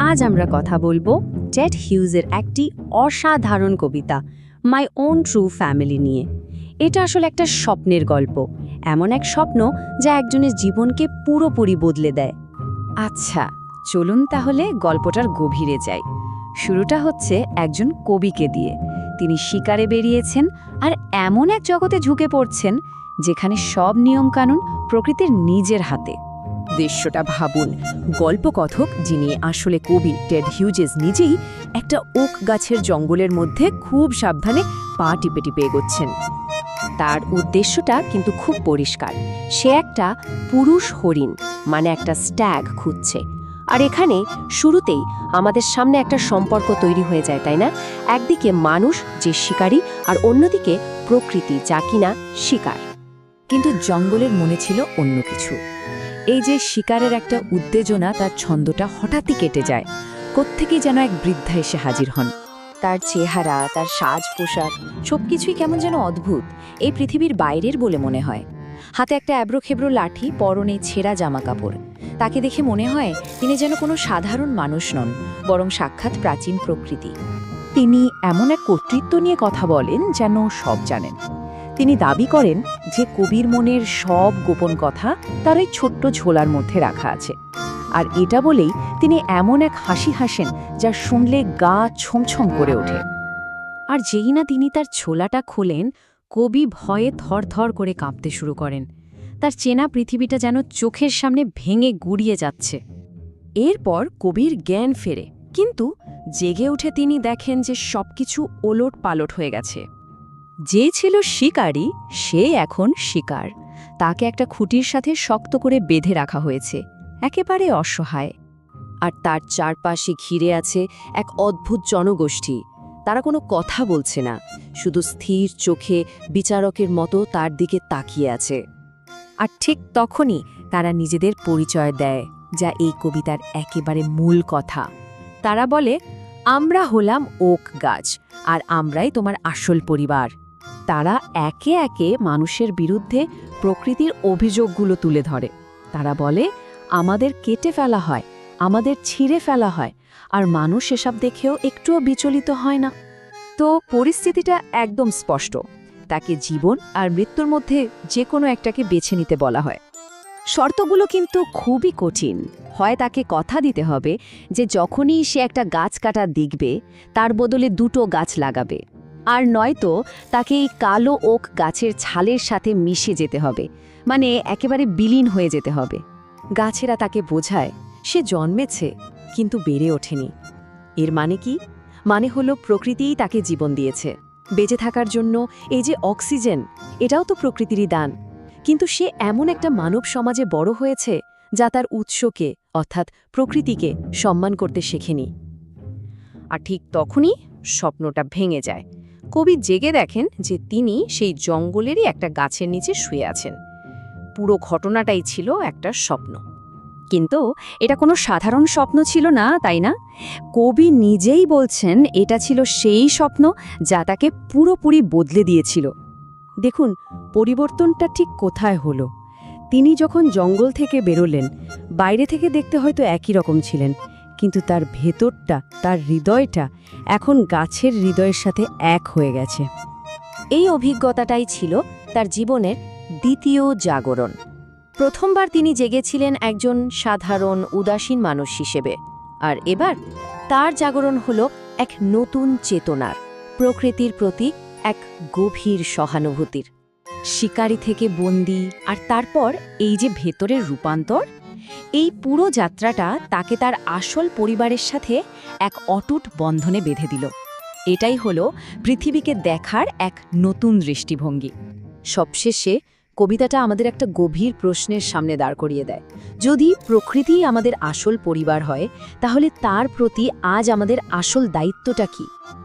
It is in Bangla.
আজ আমরা কথা বলবো টেড হিউজের একটি অসাধারণ কবিতা মাই ওন ট্রু ফ্যামিলি নিয়ে। এটা আসলে একটা স্বপ্নের গল্প, এমন এক স্বপ্ন যা একজনের জীবনকে পুরোপুরি বদলে দেয়। আচ্ছা, চলুন তাহলে গল্পটার গভীরে যাই। শুরুটা হচ্ছে একজন কবিকে দিয়ে। তিনি শিকারে বেরিয়েছেন আর এমন এক জগতে ঝুঁকে পড়ছেন যেখানে সব নিয়মকানুন প্রকৃতির নিজের হাতে। দৃশ্যটা ভাবুন, গল্পকথক যিনি আসলে কবি টেড হিউজেস নিজেই একটা ওক গাছের জঙ্গলের মধ্যে খুব সাবধানে পা টিপে টিপে এগোচ্ছেন। তার উদ্দেশ্যটা কিন্তু খুব পরিষ্কার। সে একটা পুরুষ হরিণ, মানে একটা স্ট্যাগ খুঁজছে। আর এখানে শুরুতেই আমাদের সামনে একটা সম্পর্ক তৈরি হয়ে যায়, তাই না? একদিকে মানুষ যে শিকারী আর অন্যদিকে প্রকৃতি যা কিনা শিকার। কিন্তু জঙ্গলের মনে ছিল অন্য কিছু। এই যে শিকারের একটা উত্তেজনা, তার ছন্দটা হঠাৎই কেটে যায়। কোত্থেকেই যেন এক বৃদ্ধা এসে হাজির হন। তার চেহারা, তার সাজ পোশাক সবকিছুই কেমন যেন অদ্ভুত, এই পৃথিবীর বাইরের বলে মনে হয়। হাতে একটা অ্যাব্রোখেব্রো লাঠি, পরনে ছেঁড়া জামা কাপড়। তাকে দেখে মনে হয় তিনি যেন কোনো সাধারণ মানুষ নন, বরং সাক্ষাৎ প্রাচীন প্রকৃতি। তিনি এমন এক কর্তৃত্ব নিয়ে কথা বলেন যেন সব জানেন। তিনি দাবি করেন যে কবির মনের সব গোপন কথা তার ওই ছোট্ট ঝোলার মধ্যে রাখা আছে। আর এটা বলেই তিনি এমন এক হাসি হাসেন যা শুনলে গা ছমছম করে ওঠে। আর যেই না তিনি তার ছোলাটা খোলেন, কবি ভয়ে থরথর করে কাঁপতে শুরু করেন। তার চেনা পৃথিবীটা যেন চোখের সামনে ভেঙে গুড়িয়ে যাচ্ছে। এরপর কবির জ্ঞান ফেরে, কিন্তু জেগে উঠে তিনি দেখেন যে সবকিছু ওলট পালট হয়ে গেছে। যে ছিল শিকারী, সে এখন শিকার। তাকে একটা খুঁটির সাথে শক্ত করে বেঁধে রাখা হয়েছে, একেবারে অসহায়। আর তার চারপাশে ঘিরে আছে এক অদ্ভুত জনগোষ্ঠী। তারা কোনো কথা বলছে না, শুধু স্থির চোখে বিচারকের মতো তার দিকে তাকিয়ে আছে। আর ঠিক তখনই তারা নিজেদের পরিচয় দেয়, যা এই কবিতার একেবারে মূল কথা। তারা বলে, আমরা হলাম ওক গাছ, আর আমরাই তোমার আসল পরিবার। তারা একে একে মানুষের বিরুদ্ধে প্রকৃতির অভিযোগগুলো তুলে ধরে। তারা বলে, আমাদের কেটে ফেলা হয়, আমাদের ছিঁড়ে ফেলা হয়, আর মানুষ এসব দেখেও একটুও বিচলিত হয় না। তো পরিস্থিতিটা একদম স্পষ্ট। তাকে জীবন আর মৃত্যুর মধ্যে যে কোনো একটাকে বেছে নিতে বলা হয়। শর্তগুলো কিন্তু খুবই কঠিন। হয় তাকে কথা দিতে হবে যে যখনই সে একটা গাছ কাটা দেখবে, তার বদলে 2টো গাছ লাগাবে। আর নয়তো তাকে এই কালো ওক গাছের ছালের সাথে মিশে যেতে হবে, মানে একেবারে বিলীন হয়ে যেতে হবে। গাছেরা তাকে বোঝায় সে জন্মেছে কিন্তু বেড়ে ওঠেনি। এর মানে কি? মানে হলো প্রকৃতিই তাকে জীবন দিয়েছে বেঁচে থাকার জন্য। এই যে অক্সিজেন, এটাও তো প্রকৃতিরই দান। কিন্তু সে এমন একটা মানব সমাজে বড় হয়েছে যা তার উৎসকে, অর্থাৎ প্রকৃতিকে সম্মান করতে শেখেনি। আর ঠিক তখনই স্বপ্নটা ভেঙে যায়। কবি জেগে দেখেন যে তিনি সেই জঙ্গলেরই একটা গাছের নিচে শুয়ে আছেন। পুরো ঘটনাটাই ছিল একটা স্বপ্ন। কিন্তু এটা কোনো সাধারণ স্বপ্ন ছিল না, তাই না? কবি নিজেই বলছেন এটা ছিল সেই স্বপ্ন যা তাকে পুরোপুরি বদলে দিয়েছিল। দেখুন, পরিবর্তনটা ঠিক কোথায় হলো। তিনি যখন জঙ্গল থেকে বেরোলেন, বাইরে থেকে দেখতে হয়তো একই রকম ছিলেন, কিন্তু তার ভেতরটা, তার হৃদয়টা এখন গাছের হৃদয়ের সাথে এক হয়ে গেছে। এই অভিজ্ঞতাটাই ছিল তার জীবনের দ্বিতীয় জাগরণ। প্রথমবার তিনি জেগেছিলেন একজন সাধারণ উদাসীন মানুষ হিসেবে, আর এবার তার জাগরণ হলো এক নতুন চেতনার, প্রকৃতির প্রতি এক গভীর সহানুভূতির। শিকারী থেকে বন্দী, আর তারপর এই যে ভেতরের রূপান্তর, এই পুরো যাত্রাটা তাকে তার আসল পরিবারের সাথে এক অটুট বন্ধনে বেঁধে দিল। এটাই হলো পৃথিবীকে দেখার এক নতুন দৃষ্টিভঙ্গি। সবশেষে কবিতাটা আমাদের একটা গভীর প্রশ্নের সামনে দাঁড় করিয়ে দেয়। যদি প্রকৃতিই আমাদের আসল পরিবার হয়, তাহলে তার প্রতি আজ আমাদের আসল দায়িত্বটা কী?